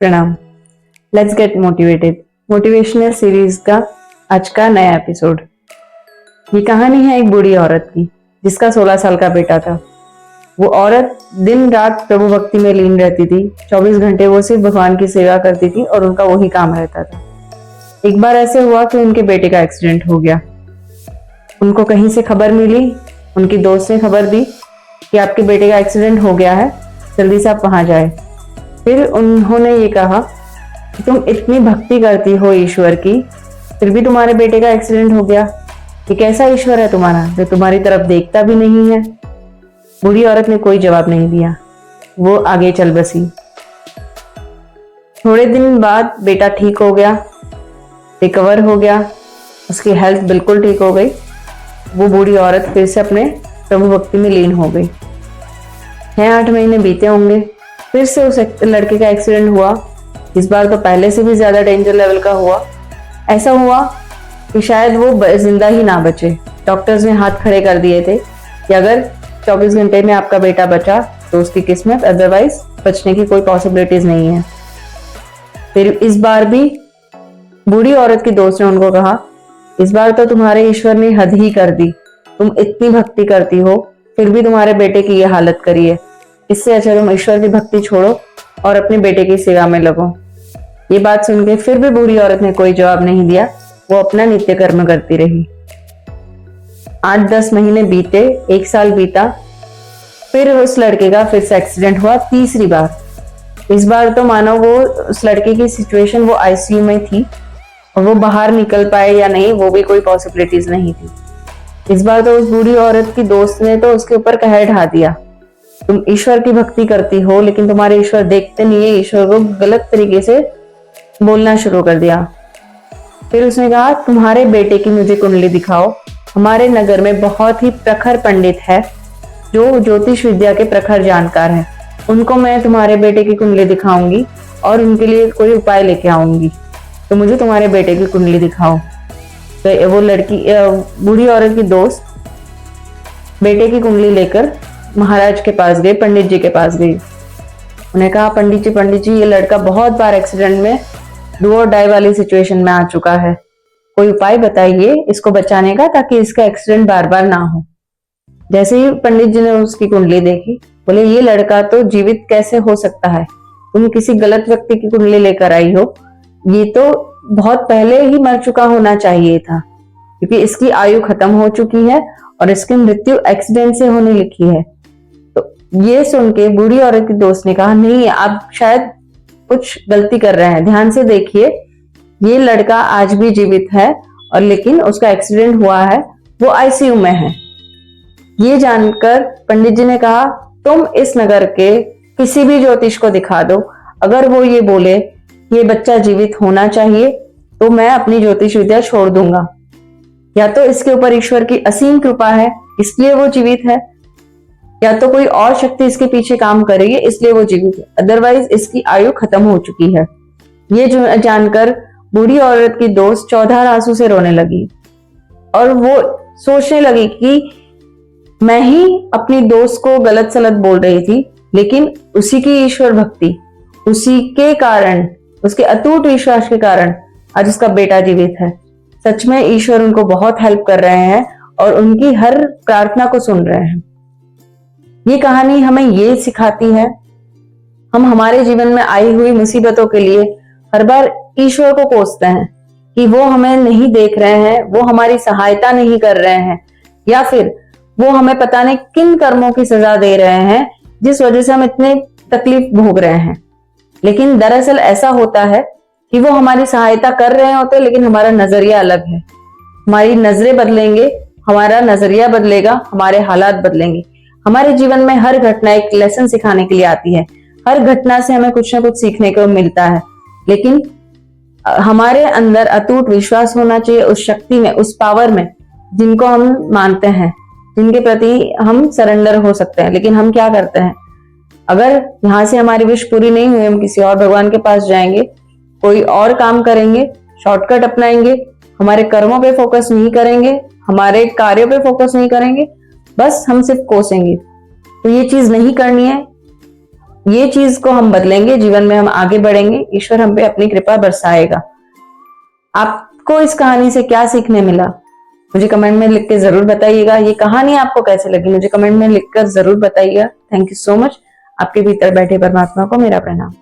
प्रणाम। Let's get motivated motivational series का आज का नया एपिसोड। ये कहानी है एक बूढ़ी औरत की जिसका 16 साल का बेटा था। वो औरत दिन रात प्रभु भक्ति में लीन रहती थी। 24 घंटे वो सिर्फ भगवान की सेवा करती थी और उनका वही काम रहता था। एक बार ऐसे हुआ कि उनके बेटे का एक्सीडेंट हो गया। उनको कहीं से खबर मिली, उनकी दोस्त ने खबर दी कि आपके बेटे का एक्सीडेंट हो गया है, जल्दी से आप वहां जाए। फिर उन्होंने ये कहा कि तुम इतनी भक्ति करती हो ईश्वर की, फिर भी तुम्हारे बेटे का एक्सीडेंट हो गया। ये कैसा ईश्वर है तुम्हारा जो तुम्हारी तरफ देखता भी नहीं है। बूढ़ी औरत ने कोई जवाब नहीं दिया, वो आगे चल बसी। थोड़े दिन बाद बेटा ठीक हो गया, रिकवर हो गया, उसकी हेल्थ बिल्कुल ठीक हो गई। वो बूढ़ी औरत फिर से अपने प्रभु भक्ति में लीन हो गई। 6-8 महीने बीते होंगे, फिर से उस लड़के का एक्सीडेंट हुआ। इस बार तो पहले से भी ज्यादा डेंजर लेवल का हुआ। ऐसा हुआ कि शायद वो जिंदा ही ना बचे। डॉक्टर्स ने हाथ खड़े कर दिए थे कि अगर 24 घंटे में आपका बेटा बचा तो उसकी किस्मत, अदरवाइज बचने की कोई पॉसिबिलिटीज नहीं है। फिर इस बार भी बूढ़ी औरत की दोस्त ने उनको कहा, इस बार तो तुम्हारे ईश्वर ने हद ही कर दी। तुम इतनी भक्ति करती हो, फिर भी तुम्हारे बेटे की यह हालत करी है। इससे अच्छा तुम ईश्वर की भक्ति छोड़ो और अपने बेटे की सेवा में लगो। ये बात सुन के फिर भी बूढ़ी औरत ने कोई जवाब नहीं दिया। वो अपना नित्य कर्म करती रही। 8-10 महीने बीते, 1 साल बीता। फिर उस लड़के का फिर से एक्सीडेंट हुआ, तीसरी बार। इस बार तो मानो वो उस लड़के की सिचुएशन, वो आईसीयू में थी और वो बाहर निकल पाए या नहीं, वो भी कोई पॉसिबिलिटीज नहीं थी। इस बार तो उस बूढ़ी औरत की दोस्त ने तो उसके ऊपर कहर ढा दिया, तुम ईश्वर की भक्ति करती हो लेकिन तुम्हारे ईश्वर देखते नहीं है। ईश्वर को गलत तरीके से बोलना शुरू कर दिया। फिर उसने कहा, तुम्हारे बेटे की मुझे कुंडली दिखाओ। हमारे नगर में बहुत ही प्रखर पंडित है जो ज्योतिष विद्या के प्रखर जानकार हैं। उनको मैं तुम्हारे बेटे की कुंडली दिखाऊंगी और उनके लिए कोई उपाय लेके आऊंगी। तो मुझे तुम्हारे बेटे की कुंडली दिखाओ। तो वो लड़की, बूढ़ी औरत की दोस्त बेटे की कुंडली लेकर महाराज के पास गई, पंडित जी के पास गई। उन्हें कहा, पंडित जी, ये लड़का बहुत बार एक्सीडेंट में डू और डाई वाली सिचुएशन में आ चुका है। कोई उपाय बताइए इसको बचाने का, ताकि इसका एक्सीडेंट बार बार ना हो। जैसे ही पंडित जी ने उसकी कुंडली देखी, बोले, ये लड़का तो जीवित कैसे हो सकता है? तुम किसी गलत व्यक्ति की कुंडली लेकर आई हो। ये तो बहुत पहले ही मर चुका होना चाहिए था, क्योंकि इसकी आयु खत्म हो चुकी है और इसकी मृत्यु एक्सीडेंट से होने लिखी है। तो ये सुन के बूढ़ी औरत की दोस्त ने कहा, नहीं, आप शायद कुछ गलती कर रहे हैं, ध्यान से देखिए। ये लड़का आज भी जीवित है और लेकिन उसका एक्सीडेंट हुआ है, वो आईसीयू में है। ये जानकर पंडित जी ने कहा, तुम इस नगर के किसी भी ज्योतिष को दिखा दो, अगर वो ये बोले ये बच्चा जीवित होना चाहिए तो मैं अपनी ज्योतिष विद्या छोड़ दूंगा। या तो इसके ऊपर ईश्वर की असीम कृपा है इसलिए वो जीवित है, या तो कोई और शक्ति इसके पीछे काम करेगी इसलिए वो जीवित है, अदरवाइज इसकी आयु खत्म हो चुकी है। ये जो जानकर बूढ़ी औरत की दोस्त चौधार आंसू से रोने लगी और वो सोचने लगी कि मैं ही अपनी दोस्त को गलत सलत बोल रही थी, लेकिन उसी की ईश्वर भक्ति, उसी के कारण, उसके अटूट विश्वास के कारण आज उसका बेटा जीवित है। सच में ईश्वर उनको बहुत हेल्प कर रहे हैं और उनकी हर प्रार्थना को सुन रहे हैं। ये कहानी हमें ये सिखाती है, हम हमारे जीवन में आई हुई मुसीबतों के लिए हर बार ईश्वर को कोसते हैं कि वो हमें नहीं देख रहे हैं, वो हमारी सहायता नहीं कर रहे हैं, या फिर वो हमें पता नहीं किन कर्मों की सजा दे रहे हैं जिस वजह से हम इतने तकलीफ भोग रहे हैं। लेकिन दरअसल ऐसा होता है कि वो हमारी सहायता कर रहे होते, लेकिन हमारा नजरिया अलग है। हमारी नजरें बदलेंगे, हमारा नजरिया बदलेगा, हमारे हालात बदलेंगे। हमारे जीवन में हर घटना एक लेसन सिखाने के लिए आती है। हर घटना से हमें कुछ ना कुछ सीखने को मिलता है, लेकिन हमारे अंदर अटूट विश्वास होना चाहिए उस शक्ति में, उस पावर में जिनको हम मानते हैं, जिनके प्रति हम सरेंडर हो सकते हैं। लेकिन हम क्या करते हैं, अगर यहाँ से हमारी विश पूरी नहीं हुई, हम किसी और भगवान के पास जाएंगे, कोई और काम करेंगे, शॉर्टकट अपनाएंगे, हमारे कर्मों पे फोकस नहीं करेंगे, हमारे कार्यों पे फोकस नहीं करेंगे, बस हम सिर्फ कोसेंगे। तो ये चीज नहीं करनी है। ये चीज को हम बदलेंगे, जीवन में हम आगे बढ़ेंगे, ईश्वर हम पे अपनी कृपा बरसाएगा। आपको इस कहानी से क्या सीखने मिला मुझे कमेंट में लिख के जरूर बताइएगा। ये कहानी आपको कैसे लगी मुझे कमेंट में लिखकर जरूर बताइएगा। Thank you so much. आपके भीतर बैठे परमात्मा को मेरा प्रणाम।